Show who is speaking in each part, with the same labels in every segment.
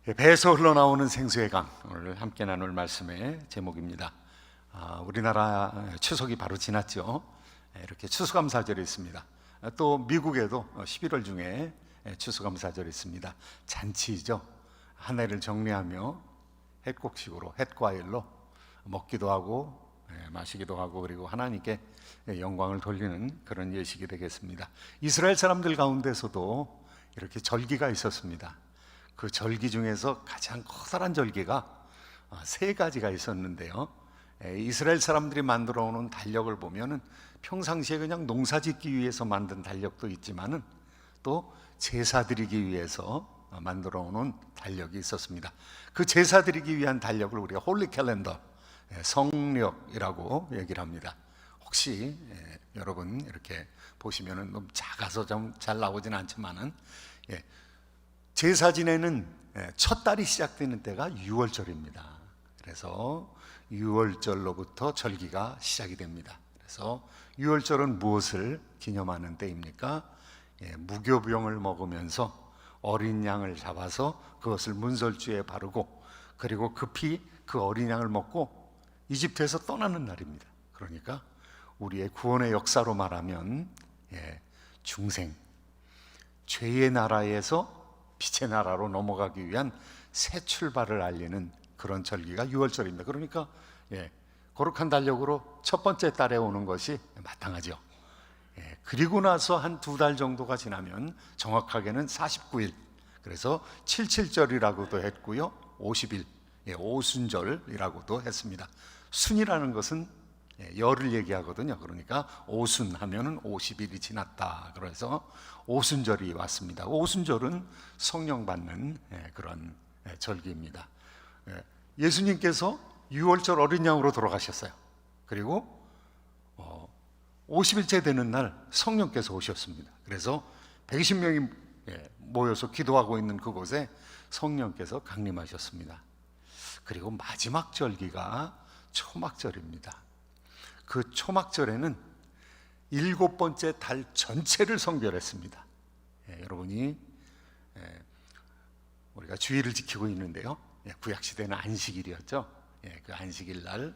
Speaker 1: 배에서 흘러나오는 생수의 강, 오늘 함께 나눌 말씀의 제목입니다. 우리나라 추석이 바로 지났죠. 이렇게 추수감사절이 있습니다. 또 미국에도 11월 중에 추수감사절이 있습니다. 잔치죠. 한 해를 정리하며 햇곡식으로 햇과일로 먹기도 하고 마시기도 하고, 그리고 하나님께 영광을 돌리는 그런 예식이 되겠습니다. 이스라엘 사람들 가운데서도 이렇게 절기가 있었습니다. 그 절기 중에서 가장 커다란 절기가 세 가지가 있었는데요, 이스라엘 사람들이 만들어 오는 달력을 보면은 평상시에 그냥 농사 짓기 위해서 만든 달력도 있지만은 또 제사 드리기 위해서 만들어 오는 달력이 있었습니다. 그 제사 드리기 위한 달력을 우리가 홀리 캘린더, 성력이라고 얘기를 합니다. 혹시 여러분 이렇게 보시면은 너무 작아서 좀 잘 나오진 않지만은, 제사 지내는 첫 달이 시작되는 때가 6월절입니다. 그래서 6월절로부터 절기가 시작이 됩니다. 그래서 6월절은 무엇을 기념하는 때입니까? 무교병을 먹으면서 어린 양을 잡아서 그것을 문설주에 바르고, 그리고 급히 그 어린 양을 먹고 이집트에서 떠나는 날입니다. 그러니까 우리의 구원의 역사로 말하면 중생, 죄의 나라에서 빛의 나라로 넘어가기 위한 새 출발을 알리는 그런 절기가 6월절입니다. 그러니까 거룩한 달력으로 첫 번째 달에 오는 것이 마땅하죠. 그리고 나서 한 두 달 정도가 지나면 정확하게는 49일, 그래서 77절이라고도 했고요, 50일, 오순절이라고도 했습니다. 순이라는 것은 열을 얘기하거든요. 그러니까 오순 하면은 50일이 지났다. 그래서 오순절이 왔습니다. 오순절은 성령 받는 그런 절기입니다. 예수님께서 6월절 어린 양으로 돌아가셨어요. 그리고 50일째 되는 날 성령께서 오셨습니다. 그래서 120명이 모여서 기도하고 있는 그곳에 성령께서 강림하셨습니다. 그리고 마지막 절기가 초막절입니다. 그 초막절에는 7번째 달 전체를 성별했습니다. 여러분이 우리가 주일을 지키고 있는데요, 구약시대는 안식일이었죠. 그 안식일 날,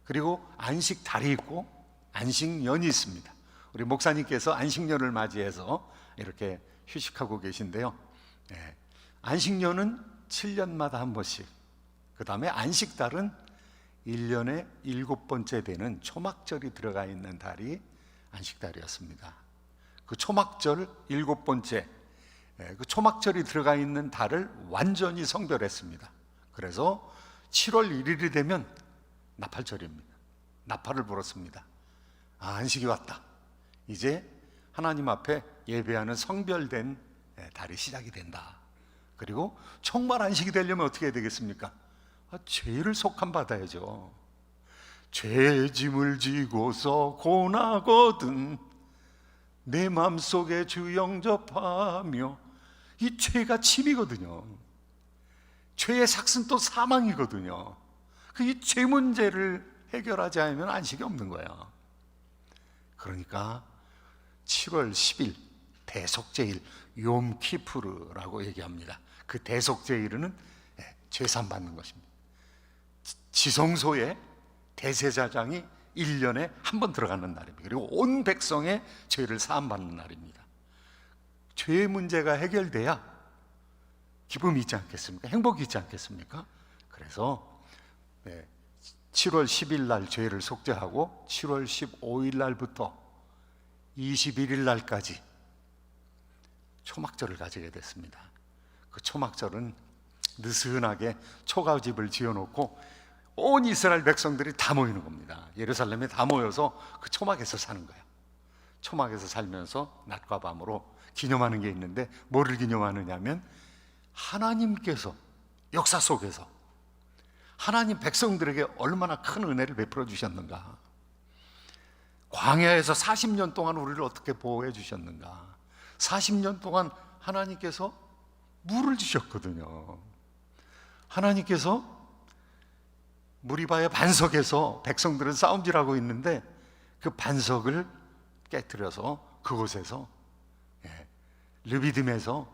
Speaker 1: 그리고 안식달이 있고 안식년이 있습니다. 우리 목사님께서 안식년을 맞이해서 이렇게 휴식하고 계신데요, 안식년은 7년마다 한 번씩, 그 다음에 안식달은 1년에 7번째 되는 초막절이 들어가 있는 달이 안식달이었습니다. 그 초막절 7번째, 그 초막절이 들어가 있는 달을 완전히 성별했습니다. 그래서 7월 1일이 되면 나팔절입니다. 나팔을 불었습니다. 안식이 왔다. 이제 하나님 앞에 예배하는 성별된 달이 시작이 된다. 그리고 정말 안식이 되려면 어떻게 해야 되겠습니까? 죄를 속한 받아야죠. 죄의 짐을 지고서 고나거든 내 마음속에 주 영접하며, 이 죄가 침이거든요. 죄의 삭은 또 사망이거든요. 이 죄 문제를 해결하지 않으면 안식이 없는 거예요. 그러니까 7월 10일 대속제일 욤키푸르라고 얘기합니다. 그 대속제일은 죄산 받는 것입니다. 지성소에 대제사장이 1년에 한 번 들어가는 날입니다. 그리고 온 백성의 죄를 사함받는 날입니다. 죄의 문제가 해결돼야 기쁨이 있지 않겠습니까? 행복이 있지 않겠습니까? 그래서 7월 10일 날 죄를 속죄하고 7월 15일 날부터 21일 날까지 초막절을 가지게 됐습니다. 그 초막절은 느슨하게 초가집을 지어놓고 온 이스라엘 백성들이 다 모이는 겁니다. 예루살렘에 다 모여서 그 초막에서 사는 거예요. 초막에서 살면서 낮과 밤으로 기념하는 게 있는데, 뭐를 기념하느냐 하면 하나님께서 역사 속에서 하나님 백성들에게 얼마나 큰 은혜를 베풀어 주셨는가, 광야에서 40년 동안 우리를 어떻게 보호해 주셨는가, 40년 동안 하나님께서 물을 주셨거든요. 하나님께서 무리바의 반석에서 백성들은 싸움질하고 있는데 그 반석을 깨뜨려서 그곳에서 르비딤에서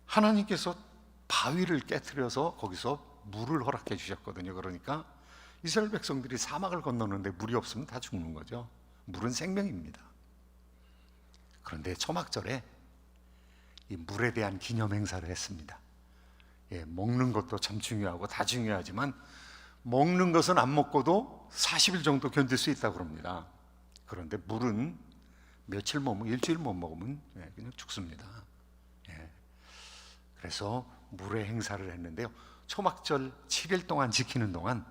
Speaker 1: 하나님께서 바위를 깨트려서 거기서 물을 허락해 주셨거든요. 그러니까 이스라엘 백성들이 사막을 건너는데 물이 없으면 다 죽는 거죠. 물은 생명입니다. 그런데 초막절에 이 물에 대한 기념 행사를 했습니다. 먹는 것도 참 중요하고 다 중요하지만 먹는 것은 안 먹고도 40일 정도 견딜 수 있다고 합니다. 그런데 물은 며칠 못 먹으면, 일주일 못 먹으면 그냥 죽습니다. 그래서 물의 행사를 했는데요, 초막절 7일 동안 지키는 동안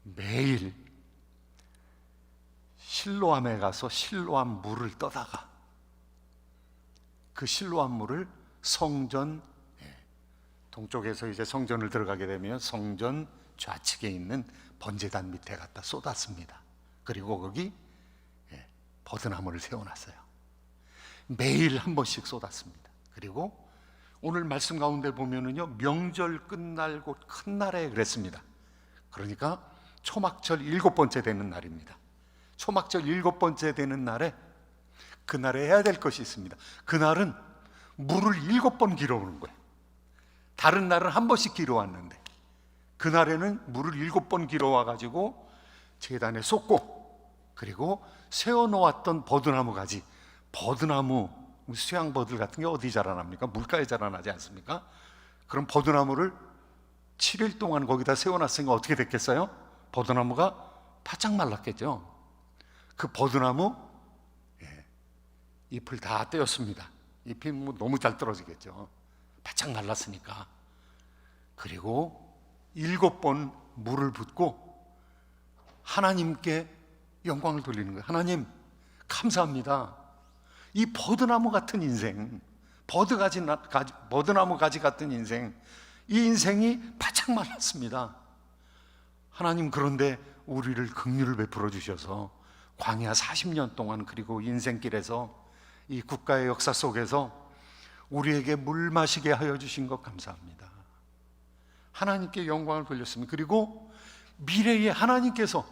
Speaker 1: 매일 실로암에 가서 실로암 물을 떠다가 그 실로암 물을 성전, 동쪽에서 이제 성전을 들어가게 되면 성전 좌측에 있는 번제단 밑에 갖다 쏟았습니다. 그리고 거기 버드나무를 세워놨어요. 매일 한 번씩 쏟았습니다. 그리고 오늘 말씀 가운데 보면은요, 명절 끝날 곧 큰 날에 그랬습니다. 그러니까 초막절 7번째 되는 날입니다. 초막절 7번째 되는 날에 그날에 해야 될 것이 있습니다. 그날은 물을 7번 길어오는 거예요. 다른 날은 한 번씩 길어왔는데 그날에는 물을 7번 길어와가지고 제단에 쏟고, 그리고 세워놓았던 버드나무 가지, 버드나무, 수양버들 같은 게 어디 자라납니까? 물가에 자라나지 않습니까? 그럼 버드나무를 7일 동안 거기다 세워놨으니까 어떻게 됐겠어요? 버드나무가 바짝 말랐겠죠. 그 버드나무 잎을 다 떼었습니다. 잎이 너무 잘 떨어지겠죠. 바짝 말랐으니까. 그리고 7번 물을 붓고 하나님께 영광을 돌리는 거예요. 하나님 감사합니다. 이 버드나무 같은 인생, 버드나무 가지 같은 인생, 이 인생이 바짝 말랐습니다. 하나님, 그런데 우리를 긍휼을 베풀어 주셔서 광야 40년 동안, 그리고 인생길에서 이 국가의 역사 속에서 우리에게 물 마시게 하여 주신 것 감사합니다. 하나님께 영광을 돌렸습니다. 그리고 미래에 하나님께서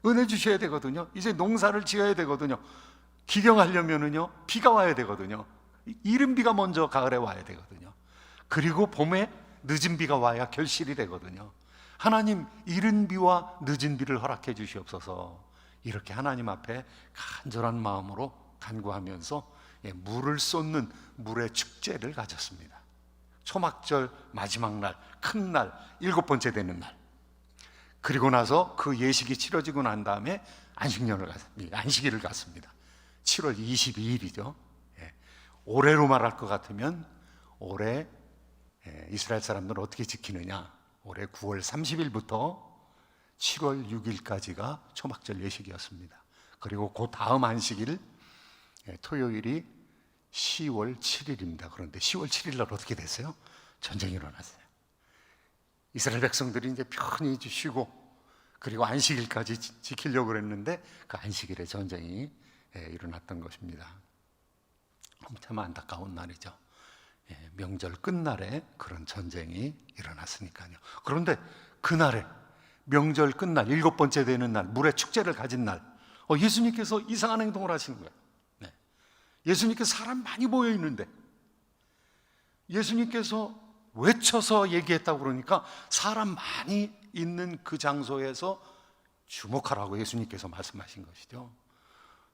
Speaker 1: 은혜 주셔야 되거든요. 이제 농사를 지어야 되거든요. 기경하려면은요, 비가 와야 되거든요. 이른 비가 먼저 가을에 와야 되거든요. 그리고 봄에 늦은 비가 와야 결실이 되거든요. 하나님, 이른 비와 늦은 비를 허락해 주시옵소서. 이렇게 하나님 앞에 간절한 마음으로 간구하면서 물을 쏟는 물의 축제를 가졌습니다. 초막절 마지막 날, 큰 날, 7번째 되는 날. 그리고 나서 그 예식이 치러지고 난 다음에 안식일을 갔습니다. 7월 22일이죠. 올해로 말할 것 같으면 올해 이스라엘 사람들은 어떻게 지키느냐, 올해 9월 30일부터 7월 6일까지가 초막절 예식이었습니다. 그리고 그 다음 안식일 토요일이 10월 7일입니다. 그런데 10월 7일 날 어떻게 됐어요? 전쟁이 일어났어요. 이스라엘 백성들이 이제 편히 쉬고 그리고 안식일까지 지키려고 그랬는데 그 안식일에 전쟁이 일어났던 것입니다. 참 안타까운 날이죠. 명절 끝날에 그런 전쟁이 일어났으니까요. 그런데 그날에 명절 끝날 7번째 되는 날, 물의 축제를 가진 날, 예수님께서 이상한 행동을 하시는 거예요. 예수님께서 사람 많이 모여 있는데 예수님께서 외쳐서 얘기했다고 그러니까 사람 많이 있는 그 장소에서 주목하라고 예수님께서 말씀하신 것이죠.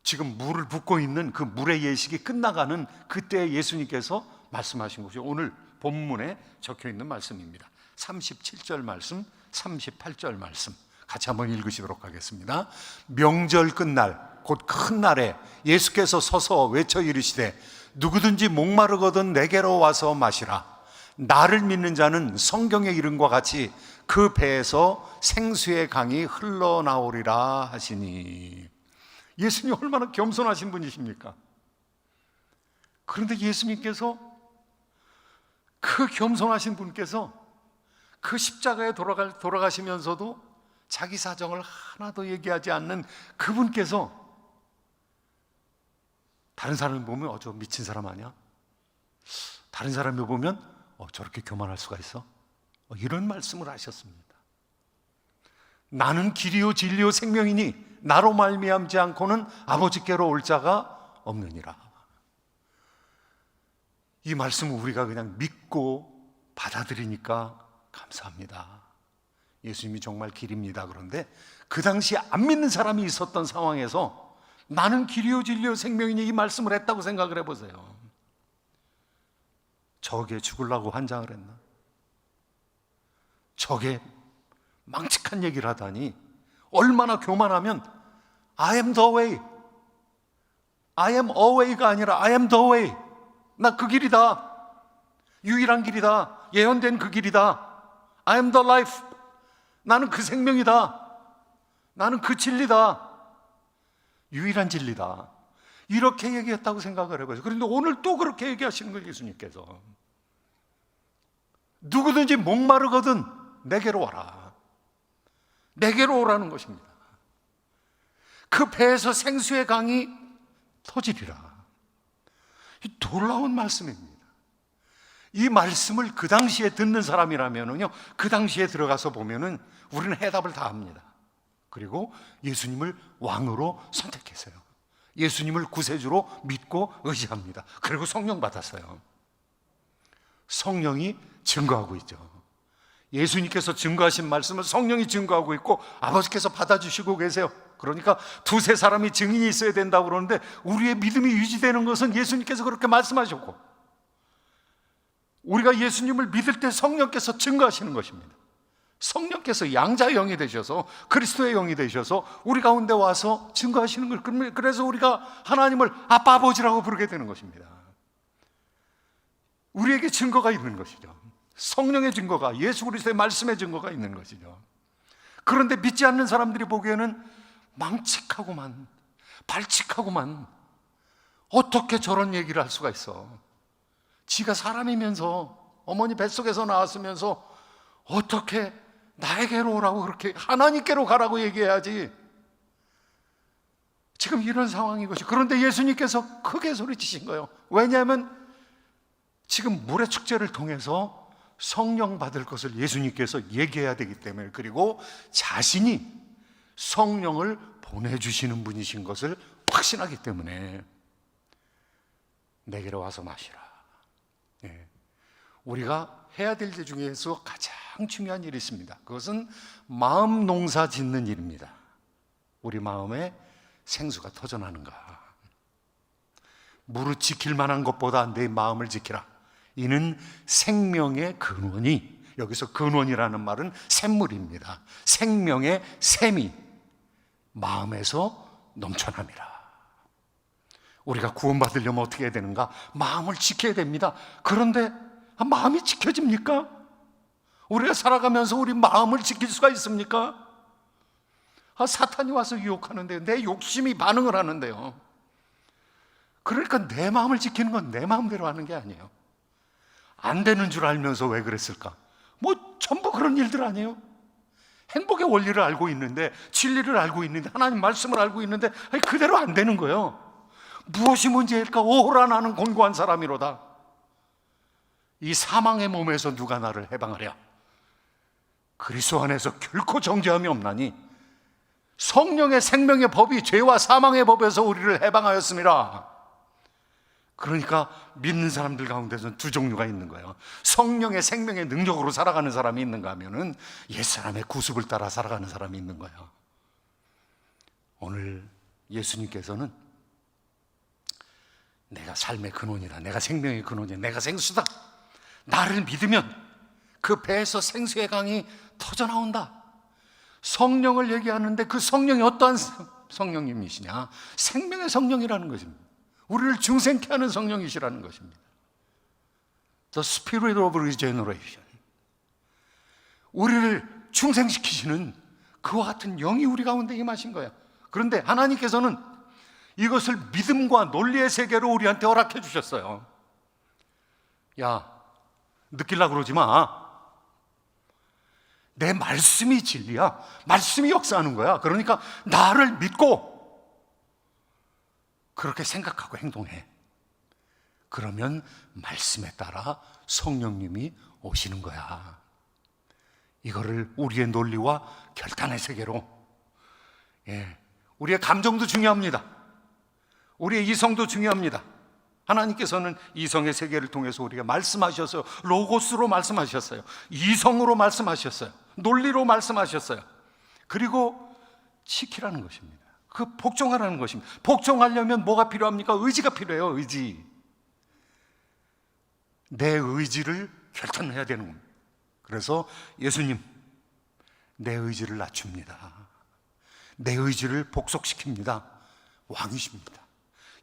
Speaker 1: 지금 물을 붓고 있는 그 물의 예식이 끝나가는 그때 예수님께서 말씀하신 것이 오늘 본문에 적혀 있는 말씀입니다. 37절 말씀, 38절 말씀 같이 한번 읽으시도록 하겠습니다. 명절 끝날 곧 큰 날에 예수께서 서서 외쳐 이르시되 누구든지 목마르거든 내게로 와서 마시라. 나를 믿는 자는 성경의 이름과 같이 그 배에서 생수의 강이 흘러나오리라 하시니. 예수님 얼마나 겸손하신 분이십니까? 그런데 예수님께서, 그 겸손하신 분께서 그 십자가에 돌아가시면서도 자기 사정을 하나도 얘기하지 않는 그분께서 다른 사람을 보면 저 미친 사람 아니야? 다른 사람을 보면 저렇게 교만할 수가 있어? 이런 말씀을 하셨습니다. 나는 길이요 진리요 생명이니 나로 말미암지 않고는 아버지께로 올 자가 없느니라. 이 말씀을 우리가 그냥 믿고 받아들이니까 감사합니다. 예수님이 정말 길입니다. 그런데 그 당시 안 믿는 사람이 있었던 상황에서 나는 길이요 진리요 생명이니 이 말씀을 했다고 생각을 해보세요. 저게 죽으려고 환장을 했나? 저게 망측한 얘기를 하다니 얼마나 교만하면 I am the way, I am a way가 아니라 I am the way. 나 그 길이다. 유일한 길이다. 예언된 그 길이다. I am the life. 나는 그 생명이다. 나는 그 진리다. 유일한 진리다. 이렇게 얘기했다고 생각을 해봐요. 그런데 오늘 또 그렇게 얘기하시는 거예요. 예수님께서 누구든지 목마르거든 내게로 와라. 내게로 오라는 것입니다. 그 배에서 생수의 강이 터지리라. 이 놀라운 말씀입니다. 이 말씀을 그 당시에 듣는 사람이라면요, 그 당시에 들어가서 보면은 우리는 해답을 다 합니다. 그리고 예수님을 왕으로 선택했어요. 예수님을 구세주로 믿고 의지합니다. 그리고 성령 받았어요. 성령이 증거하고 있죠. 예수님께서 증거하신 말씀을 성령이 증거하고 있고 아버지께서 받아주시고 계세요. 그러니까 두세 사람이 증인이 있어야 된다고 그러는데 우리의 믿음이 유지되는 것은 예수님께서 그렇게 말씀하셨고, 우리가 예수님을 믿을 때 성령께서 증거하시는 것입니다. 성령께서 양자의 영이 되셔서 그리스도의 영이 되셔서 우리 가운데 와서 증거하시는 걸, 그래서 우리가 하나님을 아빠 아버지라고 부르게 되는 것입니다. 우리에게 증거가 있는 것이죠. 성령의 증거가, 예수 그리스도의 말씀의 증거가 있는 것이죠. 그런데 믿지 않는 사람들이 보기에는 망측하고만, 발칙하고만, 어떻게 저런 얘기를 할 수가 있어? 지가 사람이면서, 어머니 뱃속에서 나왔으면서 어떻게 나에게로 오라고, 그렇게 하나님께로 가라고 얘기해야지. 지금 이런 상황인 것이. 그런데 예수님께서 크게 소리치신 거예요. 왜냐하면 지금 물의 축제를 통해서 성령 받을 것을 예수님께서 얘기해야 되기 때문에, 그리고 자신이 성령을 보내주시는 분이신 것을 확신하기 때문에 내게로 와서 마시라. 예. 우리가 해야 될 일 중에서 가장 중요한 일이 있습니다. 그것은 마음 농사 짓는 일입니다. 우리 마음에 생수가 터져나는가. 무릇 지킬 만한 것보다 내 마음을 지키라. 이는 생명의 근원이, 여기서 근원이라는 말은 샘물입니다. 생명의 샘이 마음에서 넘쳐납니다. 우리가 구원받으려면 어떻게 해야 되는가? 마음을 지켜야 됩니다. 그런데 마음이 지켜집니까? 우리가 살아가면서 우리 마음을 지킬 수가 있습니까? 사탄이 와서 유혹하는데 내 욕심이 반응을 하는데요. 그러니까 내 마음을 지키는 건 내 마음대로 하는 게 아니에요. 안 되는 줄 알면서 왜 그랬을까? 뭐 전부 그런 일들 아니에요? 행복의 원리를 알고 있는데, 진리를 알고 있는데, 하나님 말씀을 알고 있는데 그대로 안 되는 거예요. 무엇이 문제일까? 오호라 나는 곤고한 사람이로다. 이 사망의 몸에서 누가 나를 해방하랴? 그리스도 안에서 결코 정죄함이 없나니 성령의 생명의 법이 죄와 사망의 법에서 우리를 해방하였습니다. 그러니까 믿는 사람들 가운데서는 두 종류가 있는 거예요. 성령의 생명의 능력으로 살아가는 사람이 있는가 하면은 옛사람의 구습을 따라 살아가는 사람이 있는 거예요. 오늘 예수님께서는 내가 삶의 근원이다, 내가 생명의 근원이다, 내가 생수다, 나를 믿으면 그 배에서 생수의 강이 터져나온다. 성령을 얘기하는데 그 성령이 어떠한 성령님이시냐? 생명의 성령이라는 것입니다. 우리를 중생케 하는 성령이시라는 것입니다. The Spirit of Regeneration. 우리를 중생시키시는 그와 같은 영이 우리 가운데 임하신 거야. 그런데 하나님께서는 이것을 믿음과 논리의 세계로 우리한테 허락해 주셨어요. 야, 느끼려고 그러지 마. 내 말씀이 진리야. 말씀이 역사하는 거야. 그러니까 나를 믿고 그렇게 생각하고 행동해. 그러면 말씀에 따라 성령님이 오시는 거야. 이거를 우리의 논리와 결단의 세계로, 우리의 감정도 중요합니다. 우리의 이성도 중요합니다. 하나님께서는 이성의 세계를 통해서 우리가 말씀하셨어요. 로고스로 말씀하셨어요. 이성으로 말씀하셨어요. 논리로 말씀하셨어요. 그리고 지키라는 것입니다. 그 복종하라는 것입니다. 복종하려면 뭐가 필요합니까? 의지가 필요해요. 의지. 내 의지를 결단해야 되는 겁니다. 그래서 예수님, 내 의지를 낮춥니다. 내 의지를 복속시킵니다. 왕이십니다.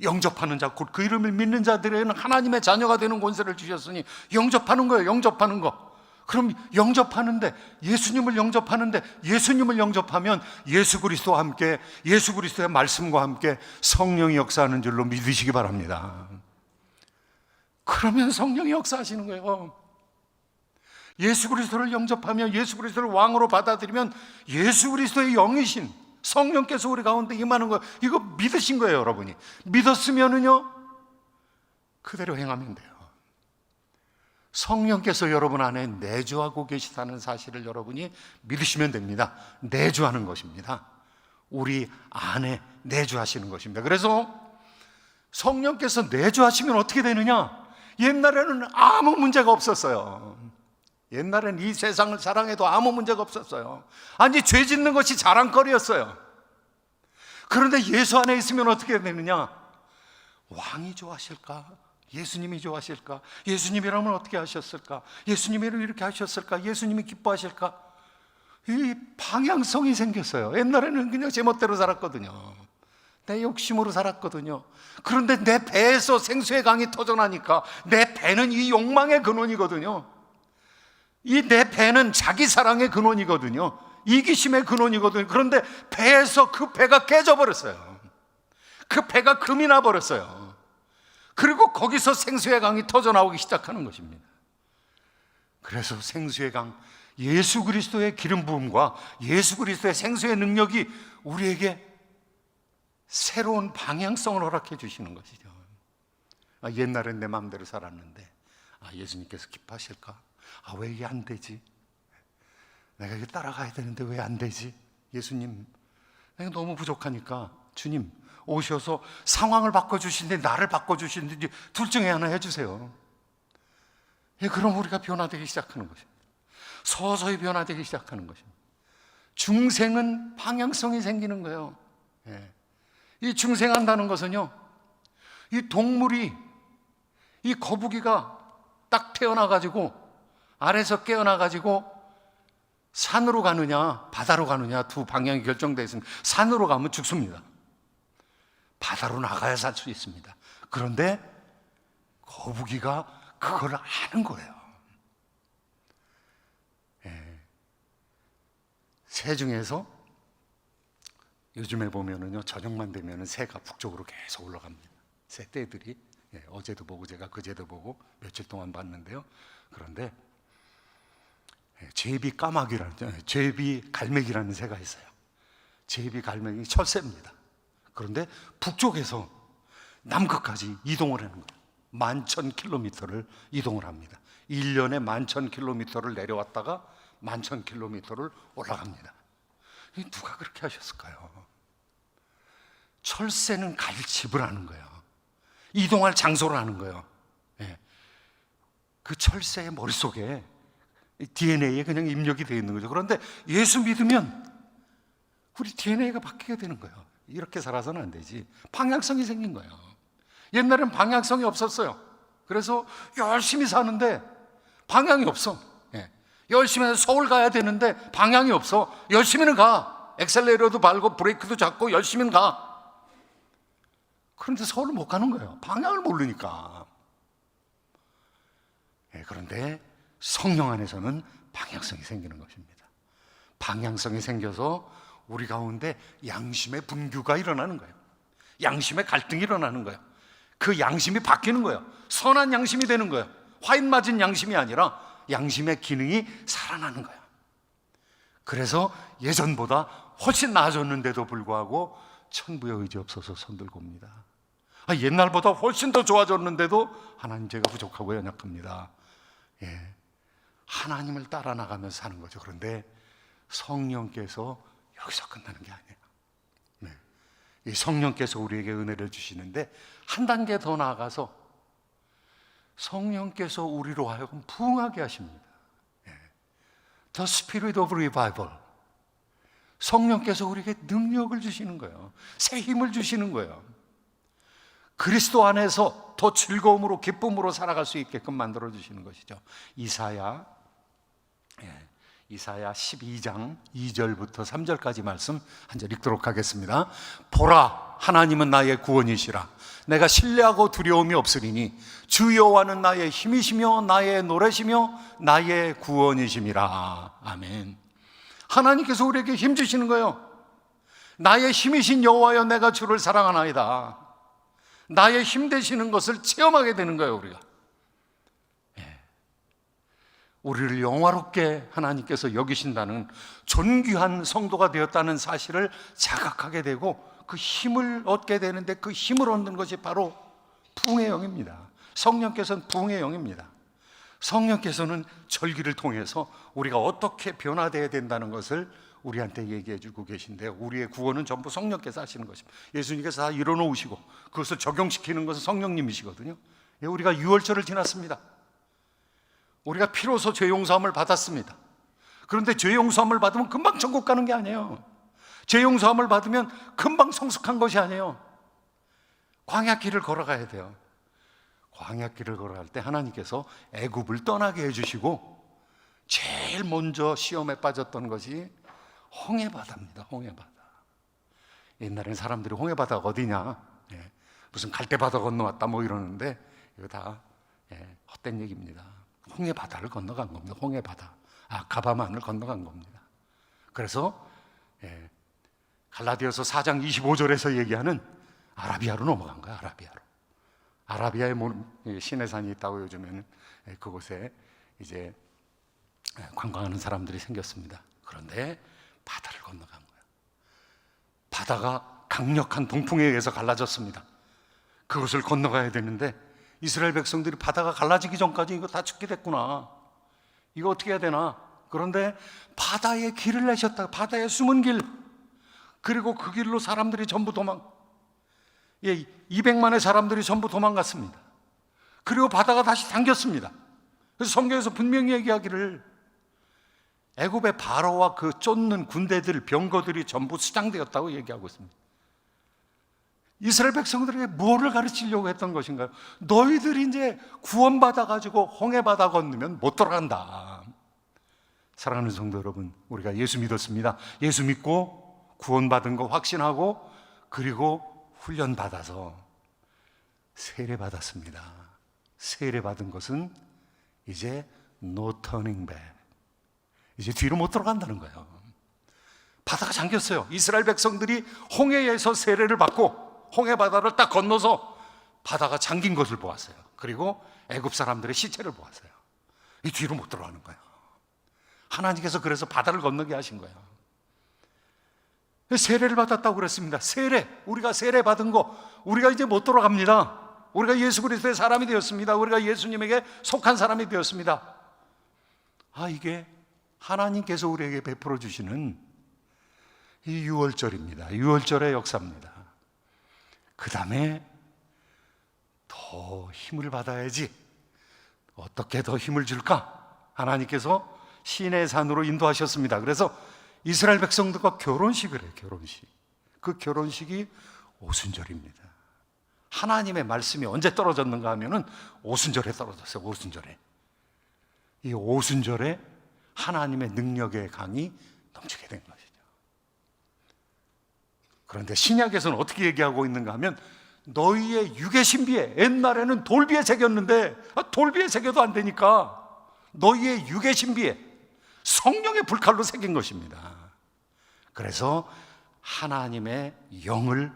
Speaker 1: 영접하는 자, 곧 그 이름을 믿는 자들에게는 하나님의 자녀가 되는 권세를 주셨으니 영접하는 거예요. 영접하는 거. 그럼 영접하는데, 예수님을 영접하면 예수 그리스도와 함께, 예수 그리스도의 말씀과 함께 성령이 역사하는 줄로 믿으시기 바랍니다. 그러면 성령이 역사하시는 거예요. 예수 그리스도를 영접하면, 예수 그리스도를 왕으로 받아들이면 예수 그리스도의 영이신 성령께서 우리 가운데 임하는 거예요. 이거 믿으신 거예요, 여러분이. 믿었으면은요, 그대로 행하면 돼요. 성령께서 여러분 안에 내주하고 계시다는 사실을 여러분이 믿으시면 됩니다. 내주하는 것입니다. 우리 안에 내주하시는 것입니다. 그래서 성령께서 내주하시면 어떻게 되느냐? 옛날에는 아무 문제가 없었어요. 옛날엔 이 세상을 사랑해도 아무 문제가 없었어요. 아니, 죄 짓는 것이 자랑거리였어요. 그런데 예수 안에 있으면 어떻게 되느냐? 왕이 좋아하실까? 예수님이 좋아하실까? 예수님이라면 어떻게 하셨을까? 예수님이라면 이렇게 하셨을까? 예수님이 기뻐하실까? 이 방향성이 생겼어요. 옛날에는 그냥 제 멋대로 살았거든요. 내 욕심으로 살았거든요. 그런데 내 배에서 생수의 강이 터져나니까, 내 배는 이 욕망의 근원이거든요. 이 내 배는 자기 사랑의 근원이거든요. 이기심의 근원이거든요. 그런데 배에서 그 배가 깨져버렸어요. 그 배가 금이 나버렸어요. 그리고 거기서 생수의 강이 터져나오기 시작하는 것입니다. 그래서 생수의 강, 예수 그리스도의 기름 부음과 예수 그리스도의 생수의 능력이 우리에게 새로운 방향성을 허락해 주시는 것이죠. 옛날엔 내 마음대로 살았는데, 예수님께서 기뻐하실까? 왜 이게 안 되지? 내가 이게 따라가야 되는데 왜 안 되지? 예수님, 내가 너무 부족하니까 주님 오셔서 상황을 바꿔주시는데 나를 바꿔주시는지 둘 중에 하나 해주세요. 그럼 우리가 변화되기 시작하는 것입니다. 서서히 변화되기 시작하는 것입니다. 중생은 방향성이 생기는 거예요. 이 중생한다는 것은요, 이 동물이, 이 거북이가 딱 태어나가지고 알에서 깨어나가지고 산으로 가느냐 바다로 가느냐 두 방향이 결정되어 있습니다. 산으로 가면 죽습니다. 바다로 나가야 살 수 있습니다. 그런데 거북이가 그걸 아는 거예요. 새 중에서 요즘에 보면은요, 저녁만 되면은 새가 북쪽으로 계속 올라갑니다. 새 떼들이. 어제도 보고 제가 그제도 보고 며칠 동안 봤는데요. 그런데 제비 까마귀라는, 제비 갈매기라는 새가 있어요. 제비 갈매기 철새입니다. 그런데 북쪽에서 남극까지 이동을 하는 거예요. 11,000km를 이동을 합니다. 1년에 11,000km를 내려왔다가 11,000km를 올라갑니다. 누가 그렇게 하셨을까요? 철새는 갈 집을 아는 거예요. 이동할 장소를 아는 거예요. 그 철새의 머릿속에 DNA에 그냥 입력이 되어 있는 거죠. 그런데 예수 믿으면 우리 DNA가 바뀌게 되는 거예요. 이렇게 살아서는 안 되지. 방향성이 생긴 거예요. 옛날엔 방향성이 없었어요. 그래서 열심히 사는데 방향이 없어. 열심히 해서 서울 가야 되는데 방향이 없어. 열심히는 가. 엑셀레이터도 밟고 브레이크도 잡고 열심히는 가. 그런데 서울을 못 가는 거예요. 방향을 모르니까. 그런데 성령 안에서는 방향성이 생기는 것입니다. 방향성이 생겨서 우리 가운데 양심의 분규가 일어나는 거예요. 양심의 갈등이 일어나는 거예요. 그 양심이 바뀌는 거예요. 선한 양심이 되는 거예요. 화인 맞은 양심이 아니라 양심의 기능이 살아나는 거예요. 그래서 예전보다 훨씬 나아졌는데도 불구하고 천부의 의지 없어서 손들고 옵니다. 옛날보다 훨씬 더 좋아졌는데도 하나님, 제가 부족하고 연약합니다. 하나님을 따라 나가면서 사는 거죠. 그런데 성령께서 여기서 끝나는 게 아니에요. 이 성령께서 우리에게 은혜를 주시는데 한 단계 더 나아가서 성령께서 우리로 하여금 부응하게 하십니다. The Spirit of Revival. 성령께서 우리에게 능력을 주시는 거예요. 새 힘을 주시는 거예요. 그리스도 안에서 더 즐거움으로 기쁨으로 살아갈 수 있게끔 만들어 주시는 것이죠. 이사야 12장 2절부터 3절까지 말씀 한 절 읽도록 하겠습니다. 보라, 하나님은 나의 구원이시라. 내가 신뢰하고 두려움이 없으리니 주 여호와는 나의 힘이시며 나의 노래시며 나의 구원이심이라. 아멘. 하나님께서 우리에게 힘 주시는 거예요. 나의 힘이신 여호와여, 내가 주를 사랑하나이다. 나의 힘 되시는 것을 체험하게 되는 거예요. 우리가 우리를 영화롭게 하나님께서 여기신다는, 존귀한 성도가 되었다는 사실을 자각하게 되고 그 힘을 얻게 되는데, 그 힘을 얻는 것이 바로 부흥의 영입니다. 성령께서는 부흥의 영입니다. 성령께서는 절기를 통해서 우리가 어떻게 변화되어야 된다는 것을 우리한테 얘기해 주고 계신데요, 우리의 구원은 전부 성령께서 하시는 것입니다. 예수님께서 다 이뤄놓으시고 그것을 적용시키는 것은 성령님이시거든요. 우리가 유월절을 지났습니다. 우리가 피로서 죄 용서함을 받았습니다. 그런데 죄 용서함을 받으면 금방 천국 가는 게 아니에요. 죄 용서함을 받으면 금방 성숙한 것이 아니에요. 광야길을 걸어가야 돼요. 광야길을 걸어갈 때 하나님께서 애굽을 떠나게 해주시고 제일 먼저 시험에 빠졌던 것이 홍해바다입니다. 홍해바다. 옛날에는 사람들이 홍해바다가 어디냐, 무슨 갈대바다 건너왔다 뭐 이러는데 이거 다 헛된 얘기입니다. 홍해바다를 건너간 겁니다. 홍해바다, 아카바만을 건너간 겁니다. 그래서 갈라디아서 4장 25절에서 얘기하는 아라비아로 넘어간 거야. 아라비아에 시내산이 있다고 요즘에는 그곳에 이제 관광하는 사람들이 생겼습니다. 그런데 바다를 건너간 거야. 바다가 강력한 동풍에 의해서 갈라졌습니다. 그것을 건너가야 되는데 이스라엘 백성들이 바다가 갈라지기 전까지 이거 다 죽게 됐구나, 이거 어떻게 해야 되나. 그런데 바다에 길을 내셨다. 바다에 숨은 길, 그리고 그 길로 사람들이 전부 200만의 사람들이 전부 도망갔습니다. 그리고 바다가 다시 잠겼습니다. 그래서 성경에서 분명히 얘기하기를 애굽의 바로와 그 쫓는 군대들, 병거들이 전부 수장되었다고 얘기하고 있습니다. 이스라엘 백성들에게 뭐를 가르치려고 했던 것인가요? 너희들이 이제 구원받아가지고 홍해바다 건너면 못 돌아간다. 사랑하는 성도 여러분, 우리가 예수 믿었습니다. 예수 믿고 구원받은 거 확신하고 그리고 훈련받아서 세례받았습니다. 세례받은 것은 이제 no turning back, 이제 뒤로 못 돌아간다는 거예요. 바다가 잠겼어요. 이스라엘 백성들이 홍해에서 세례를 받고 홍해바다를 딱 건너서 바다가 잠긴 것을 보았어요. 그리고 애굽 사람들의 시체를 보았어요. 이 뒤로 못 들어가는 거예요. 하나님께서 그래서 바다를 건너게 하신 거예요. 세례를 받았다고 그랬습니다. 세례, 우리가 세례 받은 거, 우리가 이제 못 돌아갑니다. 우리가 예수 그리스도의 사람이 되었습니다. 우리가 예수님에게 속한 사람이 되었습니다. 이게 하나님께서 우리에게 베풀어 주시는 이 유월절입니다. 유월절의 역사입니다. 그 다음에 더 힘을 받아야지. 어떻게 더 힘을 줄까? 하나님께서 시내산으로 인도하셨습니다. 그래서 이스라엘 백성들과 결혼식을 해요. 결혼식. 그 결혼식이 오순절입니다. 하나님의 말씀이 언제 떨어졌는가 하면은 오순절에 떨어졌어요. 오순절에. 이 오순절에 하나님의 능력의 강이 넘치게 된 것이죠. 그런데 신약에서는 어떻게 얘기하고 있는가 하면 너희의 육의 신비에, 옛날에는 돌비에 새겼는데 돌비에 새겨도 안 되니까 너희의 육의 신비에 성령의 불칼로 새긴 것입니다. 그래서 하나님의 영을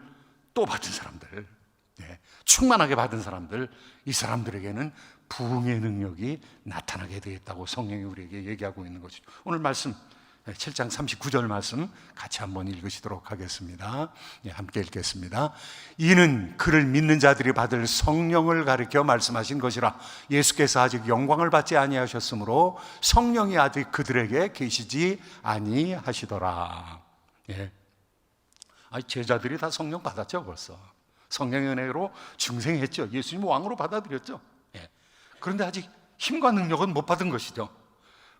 Speaker 1: 또 받은 사람들, 충만하게 받은 사람들, 이 사람들에게는 부흥의 능력이 나타나게 되겠다고 성령이 우리에게 얘기하고 있는 것이죠. 오늘 말씀 7장 39절 말씀 같이 한번 읽으시도록 하겠습니다. 함께 읽겠습니다. 이는 그를 믿는 자들이 받을 성령을 가리켜 말씀하신 것이라. 예수께서 아직 영광을 받지 아니하셨으므로 성령이 아직 그들에게 계시지 아니하시더라. 제자들이 다 성령 받았죠. 벌써 성령의 은혜로 중생했죠. 예수님 왕으로 받아들였죠. 그런데 아직 힘과 능력은 못 받은 것이죠.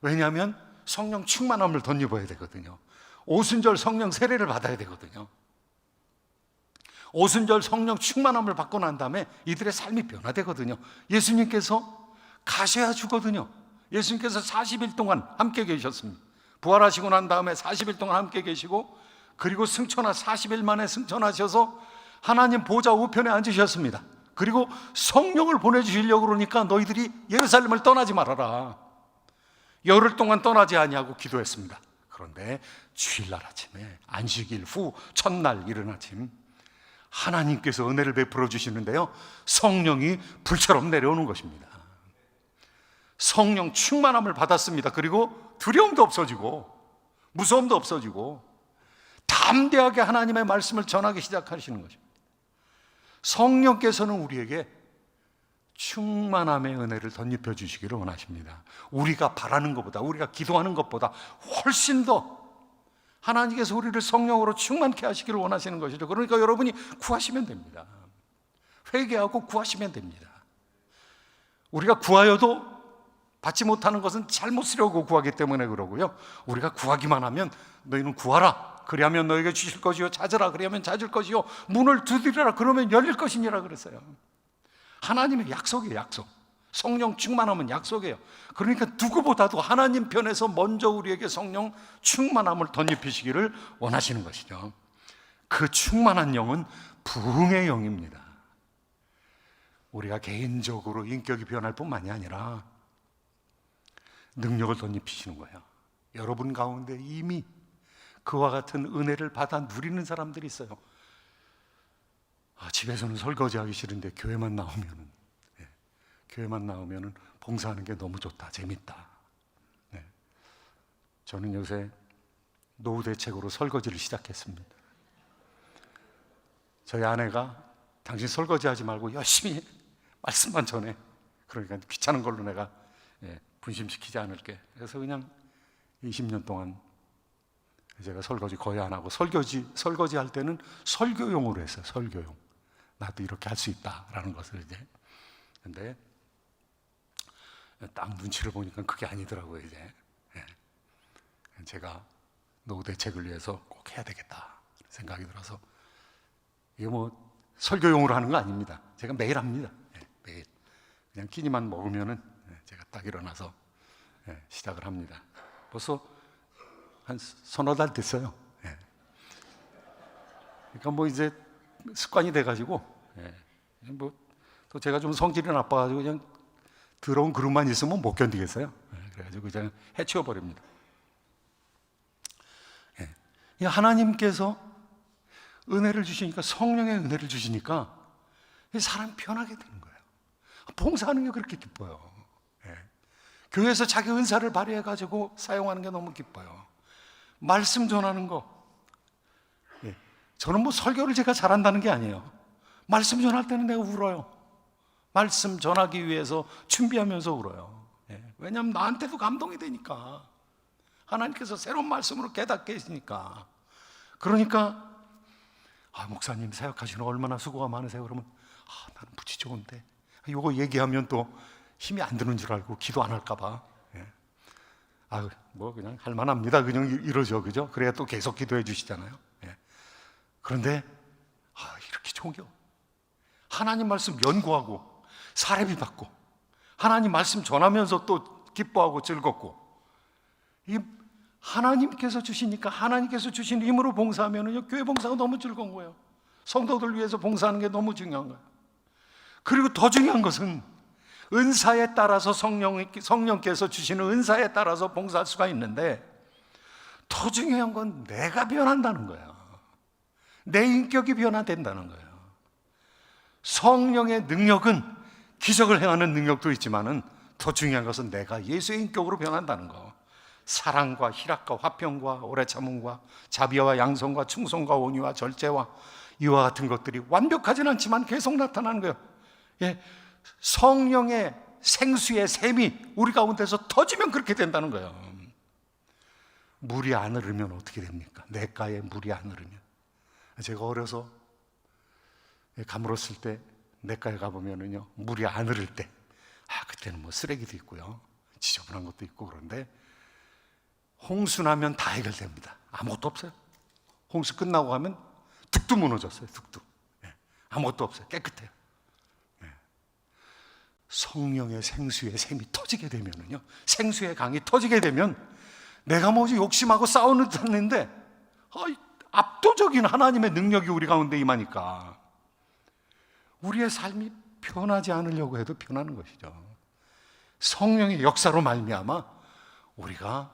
Speaker 1: 왜냐하면 성령 충만함을 덧입어야 되거든요. 오순절 성령 세례를 받아야 되거든요. 오순절 성령 충만함을 받고 난 다음에 이들의 삶이 변화되거든요. 예수님께서 가셔야 주거든요. 예수님께서 40일 동안 함께 계셨습니다. 부활하시고 난 다음에 40일 동안 함께 계시고, 그리고 40일 만에 승천하셔서 하나님 보좌 우편에 앉으셨습니다. 그리고 성령을 보내주시려고 그러니까 너희들이 예루살렘을 떠나지 말아라, 열흘 동안 떠나지 아니하고 기도했습니다. 그런데 주일날 아침에 안식일 후 첫날 이른 아침 하나님께서 은혜를 베풀어 주시는데요, 성령이 불처럼 내려오는 것입니다. 성령 충만함을 받았습니다. 그리고 두려움도 없어지고 무서움도 없어지고 담대하게 하나님의 말씀을 전하기 시작하시는 것입니다. 성령께서는 우리에게 충만함의 은혜를 덧입혀 주시기를 원하십니다. 우리가 바라는 것보다, 우리가 기도하는 것보다 훨씬 더 하나님께서 우리를 성령으로 충만케 하시기를 원하시는 것이죠. 그러니까 여러분이 구하시면 됩니다. 회개하고 구하시면 됩니다. 우리가 구하여도 받지 못하는 것은 잘못 쓰려고 구하기 때문에 그러고요, 우리가 구하기만 하면 너희는 구하라, 그리하면 너에게 주실 것이요, 찾으라, 그리하면 찾을 것이요, 문을 두드리라, 그러면 열릴 것이니라 그랬어요. 하나님의 약속이에요. 약속. 성령 충만함은 약속이에요. 그러니까 누구보다도 하나님 편에서 먼저 우리에게 성령 충만함을 덧입히시기를 원하시는 것이죠. 그 충만한 영은 부흥의 영입니다. 우리가 개인적으로 인격이 변할 뿐만이 아니라 능력을 덧입히시는 거예요. 여러분 가운데 이미 그와 같은 은혜를 받아 누리는 사람들이 있어요. 집에서는 설거지하기 싫은데 교회만 나오면은 봉사하는 게 너무 좋다, 재밌다. 저는 요새 노후 대책으로 설거지를 시작했습니다. 저희 아내가 당신 설거지하지 말고 열심히 말씀만 전해. 그러니까 귀찮은 걸로 내가 분심시키지 않을게. 그래서 그냥 20년 동안 제가 설거지 거의 안 하고, 설거지 할 때는 설교용으로 했어요. 설교용. 나도 이렇게 할 수 있다라는 것을 이제. 근데 딱 눈치를 보니까 그게 아니더라고요. 이제 제가 노후 대책을 위해서 꼭 해야 되겠다 생각이 들어서, 이게 뭐 설교용으로 하는 거 아닙니다. 제가 매일 합니다. 매일 그냥 끼니만 먹으면은 제가 딱 일어나서 시작을 합니다. 벌써 한 서너 달 됐어요. 그러니까 뭐 이제 습관이 돼가지고, 뭐 또 제가 좀 성질이 나빠가지고 그냥 더러운 그릇만 있으면 못 견디겠어요. 그래가지고 그냥 해치워 버립니다. 하나님께서 은혜를 주시니까, 성령의 은혜를 주시니까 사람이 변하게 되는 거예요. 봉사하는 게 그렇게 기뻐요. 교회에서 자기 은사를 발휘해가지고 사용하는 게 너무 기뻐요. 말씀 전하는 거. 저는 뭐 설교를 제가 잘한다는 게 아니에요. 말씀 전할 때는 내가 울어요. 말씀 전하기 위해서 준비하면서 울어요. 왜냐하면 나한테도 감동이 되니까. 하나님께서 새로운 말씀으로 깨닫게 해주니까. 그러니까 목사님 사역하시는 얼마나 수고가 많으세요. 그러면 나는 무지 좋은데, 이거 얘기하면 또 힘이 안 드는 줄 알고 기도 안 할까 봐. 뭐 그냥 할 만합니다, 그냥 이러죠. 그죠? 그래야 또 계속 기도해 주시잖아요. 그런데 이렇게 좋은 게 하나님 말씀 연구하고 사례비 받고 하나님 말씀 전하면서 또 기뻐하고 즐겁고, 이 하나님께서 주시니까, 하나님께서 주신 힘으로 봉사하면은요, 교회 봉사가 너무 즐거운 거예요. 성도들 위해서 봉사하는 게 너무 중요한 거예요. 그리고 더 중요한 것은 은사에 따라서 성령께서 주시는 은사에 따라서 봉사할 수가 있는데, 더 중요한 건 내가 변한다는 거예요. 내 인격이 변화된다는 거예요. 성령의 능력은 기적을 행하는 능력도 있지만은 더 중요한 것은 내가 예수의 인격으로 변한다는 거. 사랑과 희락과 화평과 오래 참음과 자비와 양성과 충성과 온유와 절제와 이와 같은 것들이 완벽하진 않지만 계속 나타나는 거예요. 성령의 생수의 샘이 우리 가운데서 터지면 그렇게 된다는 거예요. 물이 안 흐르면 어떻게 됩니까? 냇가에 물이 안 흐르면. 제가 어려서 가물었을 때 냇가에 가보면은요, 물이 안 흐를 때 그때는 뭐 쓰레기도 있고요, 지저분한 것도 있고. 그런데 홍수 나면 다 해결됩니다. 아무것도 없어요. 홍수 끝나고 가면 뚝뚝 무너졌어요. 뚝뚝. 아무것도 없어요. 깨끗해요. 성령의 생수의 샘이 터지게 되면은요, 생수의 강이 터지게 되면 내가 뭐지 욕심하고 싸우는 듯 했는데 압도적인 하나님의 능력이 우리 가운데 임하니까 우리의 삶이 변하지 않으려고 해도 변하는 것이죠. 성령의 역사로 말미암아 우리가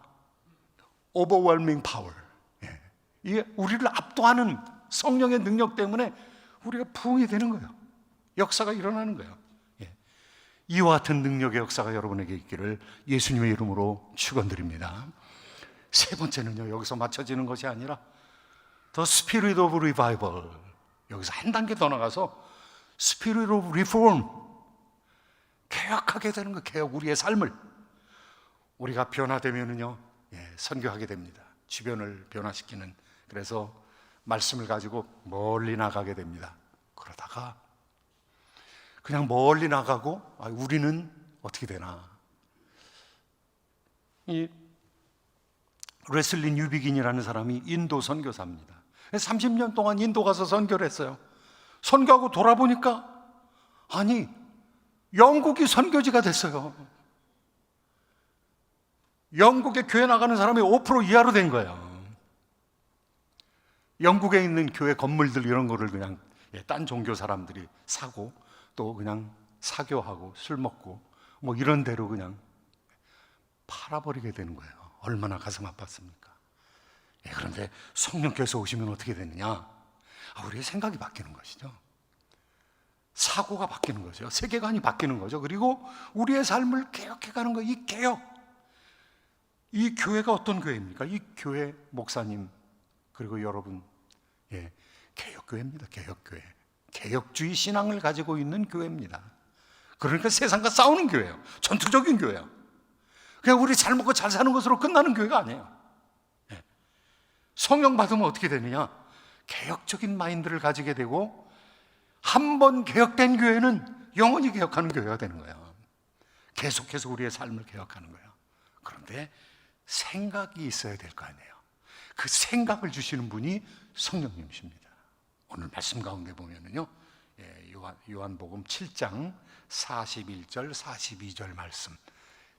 Speaker 1: overwhelming power, 이게 우리를 압도하는 성령의 능력 때문에 우리가 부흥이 되는 거예요. 역사가 일어나는 거예요. 이와 같은 능력의 역사가 여러분에게 있기를 예수님의 이름으로 축원드립니다. 세 번째는요, 여기서 맞춰지는 것이 아니라 The Spirit of Revival, 여기서 한 단계 더 나가서 Spirit of Reform, 개혁하게 되는 거. 개혁, 우리의 삶을. 우리가 변화되면은요, 선교하게 됩니다. 주변을 변화시키는. 그래서 말씀을 가지고 멀리 나가게 됩니다. 그러다가 그냥 멀리 나가고 우리는 어떻게 되나. 이 레슬리 뉴비긴이라는 사람이 인도 선교사입니다. 30년 동안 인도 가서 선교를 했어요. 선교하고 돌아보니까 영국이 선교지가 됐어요. 영국에 교회 나가는 사람이 5% 이하로 된 거예요. 영국에 있는 교회 건물들 이런 거를 그냥 딴 종교 사람들이 사고, 또 그냥 사교하고 술 먹고 뭐 이런 대로 그냥 팔아버리게 되는 거예요. 얼마나 가슴 아팠습니까? 그런데 성령께서 오시면 어떻게 되느냐? 우리의 생각이 바뀌는 것이죠. 사고가 바뀌는 거죠. 세계관이 바뀌는 거죠. 그리고 우리의 삶을 개혁해가는 거예요. 이 개혁, 이 교회가 어떤 교회입니까? 이 교회 목사님 그리고 여러분, 개혁교회입니다. 개혁교회. 개혁주의 신앙을 가지고 있는 교회입니다. 그러니까 세상과 싸우는 교회예요. 전투적인 교회예요. 그냥 우리 잘 먹고 잘 사는 것으로 끝나는 교회가 아니에요. 성령 받으면 어떻게 되느냐? 개혁적인 마인드를 가지게 되고, 한 번 개혁된 교회는 영원히 개혁하는 교회가 되는 거예요. 계속해서 우리의 삶을 개혁하는 거예요. 그런데 생각이 있어야 될 거 아니에요. 그 생각을 주시는 분이 성령님이십니다. 오늘 말씀 가운데 보면은요, 요한복음 7장 41절 42절 말씀,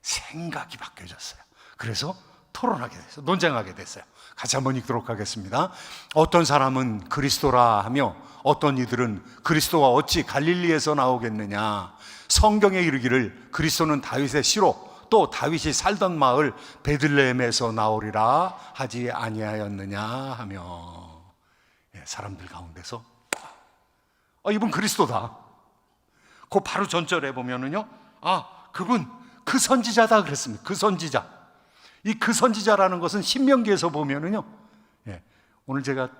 Speaker 1: 생각이 바뀌어졌어요. 그래서 토론하게 됐어요. 논쟁하게 됐어요. 같이 한번 읽도록 하겠습니다. 어떤 사람은 그리스도라 하며 어떤 이들은 그리스도가 어찌 갈릴리에서 나오겠느냐. 성경에 이르기를 그리스도는 다윗의 씨로 또 다윗이 살던 마을 베들레헴에서 나오리라 하지 아니하였느냐 하며, 사람들 가운데서 이분 그리스도다. 그 바로 전절에 보면은요, 그분 그 선지자다 그랬습니다. 그 선지자. 이 그 선지자라는 것은 신명기에서 보면은요, 오늘 제가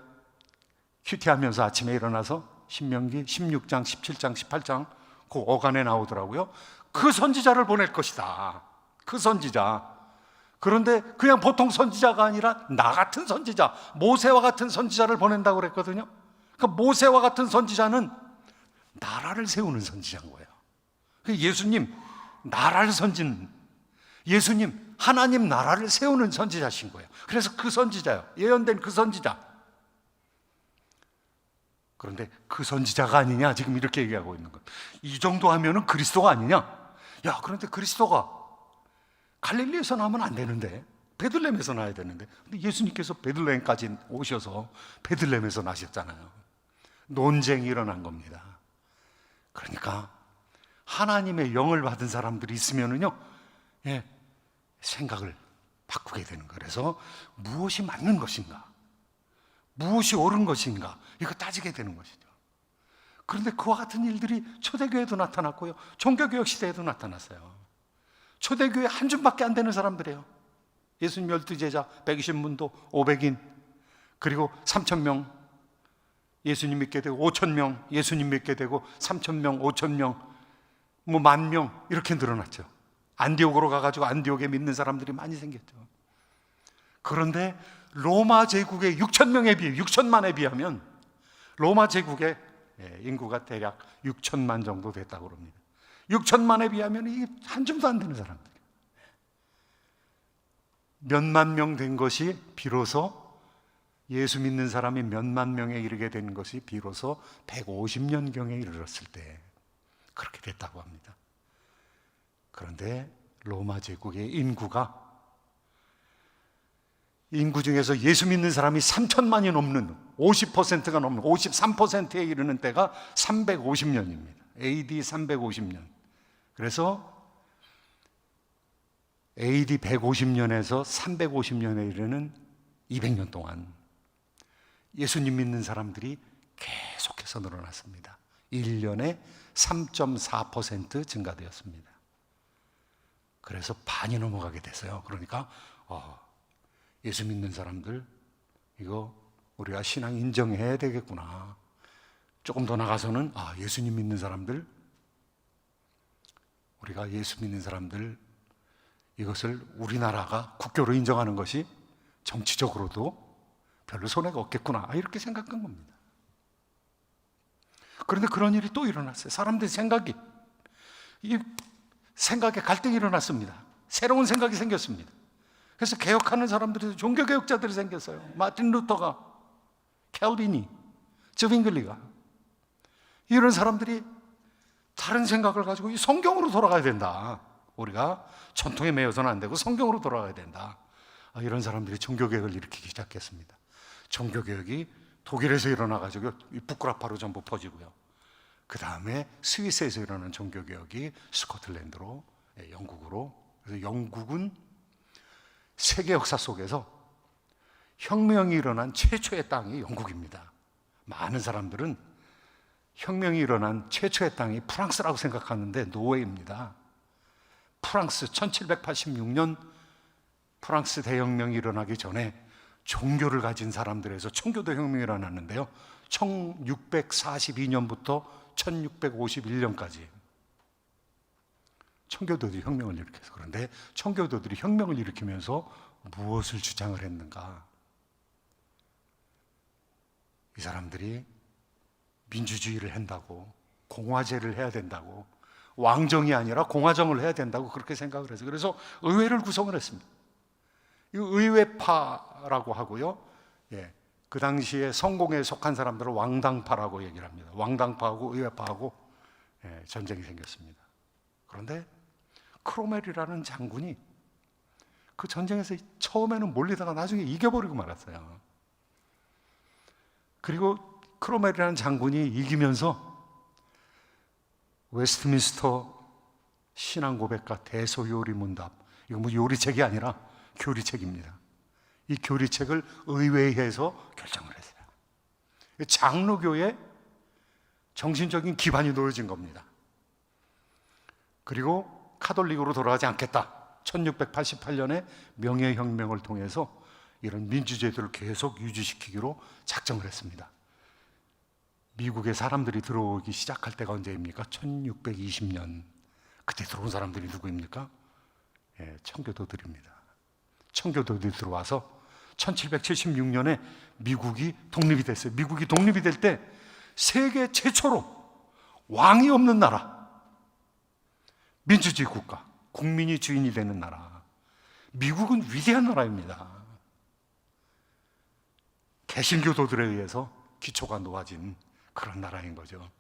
Speaker 1: 큐티하면서 아침에 일어나서 신명기 16장, 17장, 18장 그 어간에 나오더라고요. 그 선지자를 보낼 것이다. 그 선지자. 그런데 그냥 보통 선지자가 아니라 나 같은 선지자, 모세와 같은 선지자를 보낸다고 그랬거든요. 그러니까 모세와 같은 선지자는 나라를 세우는 선지자인 거예요. 예수님 나라를 선진, 예수님 하나님 나라를 세우는 선지자신 거예요. 그래서 그 선지자요, 예언된 그 선지자. 그런데 그 선지자가 아니냐, 지금 이렇게 얘기하고 있는 거예요. 이 정도 하면은 그리스도가 아니냐. 그런데 그리스도가 갈릴리에서 나오면 안 되는데, 베들레헴에서 나야 되는데, 근데 예수님께서 베들레헴까지 오셔서 베들레헴에서 나셨잖아요. 논쟁이 일어난 겁니다. 그러니까 하나님의 영을 받은 사람들이 있으면은요, 생각을 바꾸게 되는 거예요. 그래서 무엇이 맞는 것인가, 무엇이 옳은 것인가, 이거 따지게 되는 것이죠. 그런데 그와 같은 일들이 초대교회도 나타났고요, 종교개혁 시대에도 나타났어요. 초대교회 한 줌밖에 안 되는 사람들이에요. 예수님 12제자 120문도 500인, 그리고 3,000명 예수님 믿게 되고, 5,000명 예수님 믿게 되고, 3,000명, 5,000명, 뭐 10,000명 이렇게 늘어났죠. 안디옥으로 가가지고 안디옥에 믿는 사람들이 많이 생겼죠. 그런데 로마 제국의 6,000명에 비해, 6천만에 비하면 로마 제국의 인구가 대략 6천만 정도 됐다고 합니다. 6천만에 비하면 이게 한 줌도 안 되는 사람들. 몇만 명 된 것이 비로소, 예수 믿는 사람이 몇만 명에 이르게 된 것이 비로소 150년경에 이르렀을 때 그렇게 됐다고 합니다. 그런데 로마 제국의 인구 중에서 예수 믿는 사람이 3천만이 넘는 50%가 넘는 53%에 이르는 때가 350년입니다. AD 350년. 그래서 AD 150년에서 350년에 이르는 200년 동안 예수님 믿는 사람들이 계속해서 늘어났습니다. 1년에 3.4% 증가되었습니다. 그래서 반이 넘어가게 됐어요. 그러니까 예수 믿는 사람들, 이거 우리가 신앙 인정해야 되겠구나. 조금 더 나가서는 예수님 믿는 사람들, 우리가 예수 믿는 사람들, 이것을 우리나라가 국교로 인정하는 것이 정치적으로도 별로 손해가 없겠구나, 이렇게 생각한 겁니다. 그런데 그런 일이 또 일어났어요. 사람들의 생각에 갈등이 일어났습니다. 새로운 생각이 생겼습니다. 그래서 개혁하는 사람들이, 종교개혁자들이 생겼어요. 마틴 루터가, 캘빈이, 저빙글리가, 이런 사람들이 다른 생각을 가지고 이 성경으로 돌아가야 된다. 우리가 전통에 매여서는 안 되고 성경으로 돌아가야 된다. 이런 사람들이 종교개혁을 일으키기 시작했습니다. 종교개혁이 독일에서 일어나가지고 북구라파로 전부 퍼지고요. 그 다음에 스위스에서 일어난 종교개혁이 스코틀랜드로, 영국으로. 그래서 영국은 세계 역사 속에서 혁명이 일어난 최초의 땅이 영국입니다. 많은 사람들은 혁명이 일어난 최초의 땅이 프랑스라고 생각하는데 노예입니다. 프랑스 1786년 프랑스 대혁명이 일어나기 전에 종교를 가진 사람들에서 청교도 혁명이 일어났는데요, 1642년부터 1651년까지 청교도들이 혁명을 일으켜서. 그런데 청교도들이 혁명을 일으키면서 무엇을 주장을 했는가? 이 사람들이 민주주의를 한다고, 공화제를 해야 된다고, 왕정이 아니라 공화정을 해야 된다고 그렇게 생각을 해서, 그래서 의회를 구성을 했습니다. 이 의회파라고 하고요, 그 당시에 성공에 속한 사람들은 왕당파라고 얘기를 합니다. 왕당파하고 의회파하고 전쟁이 생겼습니다. 그런데 크로멜이라는 장군이 그 전쟁에서 처음에는 몰리다가 나중에 이겨버리고 말았어요. 그리고 크로멜이라는 장군이 이기면서 웨스트민스터 신앙고백과 대소요리문답, 이거 뭐 요리책이 아니라 교리책입니다. 이 교리책을 의회에서 결정을 했어요. 장로교의 정신적인 기반이 놓여진 겁니다. 그리고 카톨릭으로 돌아가지 않겠다. 1688년에 명예혁명을 통해서 이런 민주제도를 계속 유지시키기로 작정을 했습니다. 미국에 사람들이 들어오기 시작할 때가 언제입니까? 1620년. 그때 들어온 사람들이 누구입니까? 청교도들입니다. 청교도들이 들어와서 1776년에 미국이 독립이 됐어요. 미국이 독립이 될 때 세계 최초로 왕이 없는 나라, 민주주의 국가, 국민이 주인이 되는 나라. 미국은 위대한 나라입니다. 개신교도들에 의해서 기초가 놓아진 그런 나라인 거죠.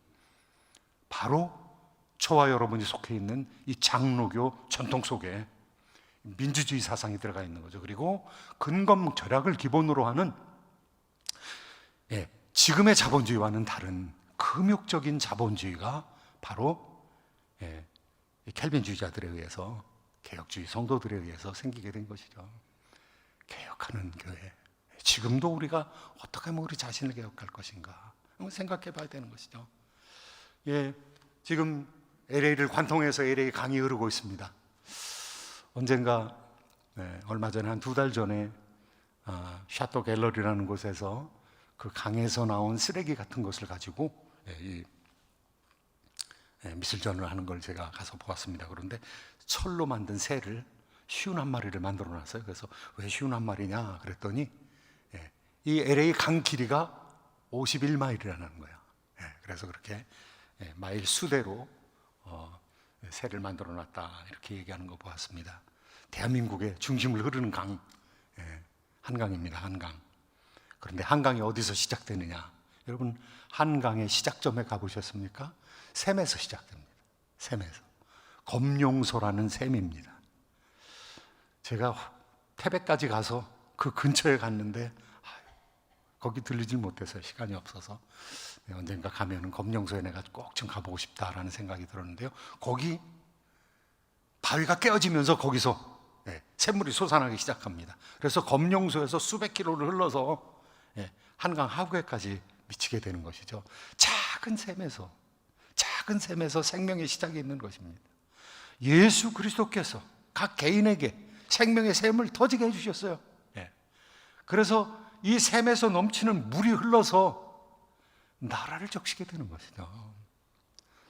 Speaker 1: 바로 저와 여러분이 속해 있는 이 장로교 전통 속에 민주주의 사상이 들어가 있는 거죠. 그리고 근검 절약을 기본으로 하는 지금의 자본주의와는 다른 금욕적인 자본주의가 바로 켈빈주의자들에 의해서, 개혁주의 성도들에 의해서 생기게 된 것이죠. 개혁하는 교회. 지금도 우리가 어떻게 하면 우리 자신을 개혁할 것인가 한번 생각해 봐야 되는 것이죠. 지금 LA를 관통해서 LA 강이 흐르고 있습니다. 언젠가 얼마 전에 한 2달 전에 샤또 갤러리라는 곳에서 그 강에서 나온 쓰레기 같은 것을 가지고 미술전을 하는 걸 제가 가서 보았습니다. 그런데 철로 만든 새를 51마리를 만들어 놨어요. 그래서 왜 51마리냐 그랬더니 이 LA 강 길이가 51마일이라는 거예요. 그래서 그렇게 마일 수대로 새를 만들어 놨다 이렇게 얘기하는 거 보았습니다. 대한민국의 중심을 흐르는 강, 한강입니다. 한강. 그런데 한강이 어디서 시작되느냐? 여러분, 한강의 시작점에 가보셨습니까? 샘에서 시작됩니다. 샘에서. 검룡소라는 샘입니다. 제가 태백까지 가서 그 근처에 갔는데 거기 들리질 못해서 시간이 없어서 언젠가 가면은 검룡소에 내가 꼭 좀 가보고 싶다라는 생각이 들었는데요. 거기 바위가 깨어지면서 거기서 샘물이 솟아나기 시작합니다. 그래서 검룡소에서 수백 킬로를 흘러서 한강 하구에까지 미치게 되는 것이죠. 작은 샘에서 생명의 시작이 있는 것입니다. 예수 그리스도께서 각 개인에게 생명의 샘을 터지게 해주셨어요. 그래서 이 샘에서 넘치는 물이 흘러서 나라를 적시게 되는 것이죠.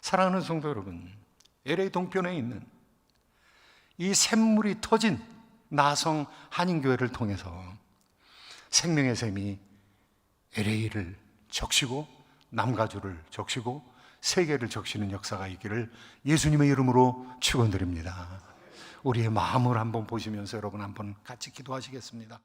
Speaker 1: 사랑하는 성도 여러분, LA 동편에 있는 이 샘물이 터진 나성 한인교회를 통해서 생명의 샘이 LA를 적시고 남가주를 적시고 세계를 적시는 역사가 있기를 예수님의 이름으로 축원드립니다. 우리의 마음을 한번 보시면서 여러분 한번 같이 기도하시겠습니다.